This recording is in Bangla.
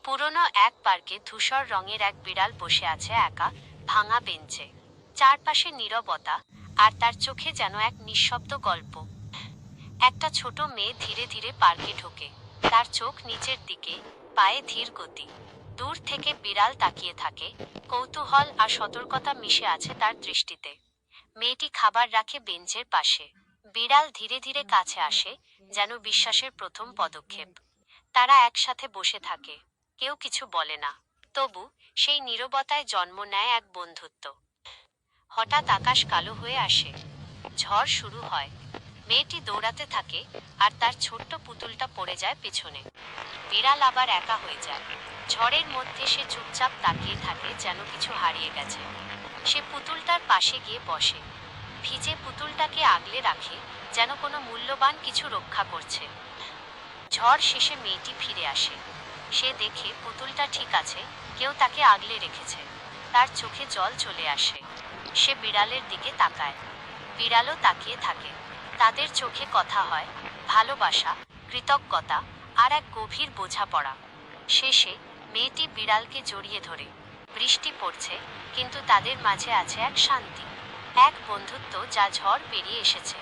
পুরনো এক পার্কে ধূসর রঙের এক বিড়াল বসে আছে একা, ভাঙা বেঞ্চে। চারপাশে নীরবতা, আর তার চোখে যেন এক নিঃশব্দ গল্প। একটা ছোট মেয়ে ধীরে ধীরে পার্কে ঢোকে। তার চোখ নিচের দিকে, পায়ে ধীর গতি। দূর থেকে বিড়াল তাকিয়ে থাকে, কৌতূহল আর সতর্কতা মিশে আছে তার দৃষ্টিতে। মেয়েটি খাবার রাখে বেঞ্চের পাশে। বিড়াল ধীরে ধীরে কাছে আসে, যেন বিশ্বাসের প্রথম পদক্ষেপ। তারা একসাথে বসে থাকে, কেউ কিছু বলে না। তবু সেই নীরবতায় জন্ম নেয় এক বন্ধুত্ব। হঠাৎ আকাশ কালো হয়ে আসে, ঝড় শুরু হয়। মেয়েটি দৌড়াতে থাকে, আর তার ছোট্ট পুতুলটা পড়ে যায় পিছনে। বিড়াল আবার একা হয়ে যায়। ঝড়ের মধ্যে সে চুপচাপ তাকিয়ে থাকে, যেন কিছু হারিয়ে গেছে। সে পুতুলটার পাশে গিয়ে বসে, ভিজে পুতুলটাকে আগলে রাখে, যেন কোনো মূল্যবান কিছু রক্ষা করছে। ঝড় শেষে মেয়েটি ফিরে আসে। সে দেখে পুতুলটা ঠিক আছে, কেউ তাকে আগলে রেখেছে। তার চোখে জল চলে আসে। সে বিড়ালের দিকে তাকায়, বিড়ালও তাকিয়ে থাকে। তাদের চোখে কথা হয়, ভালোবাসা, কৃতজ্ঞতা, আর এক গভীর বোঝাপড়া। শেষে মেয়েটি বিড়ালকে জড়িয়ে ধরে। বৃষ্টি পড়ছে, কিন্তু তাদের মাঝে আছে এক শান্তি, এক বন্ধুত্ব যা ঝড় পেরিয়ে এসেছে।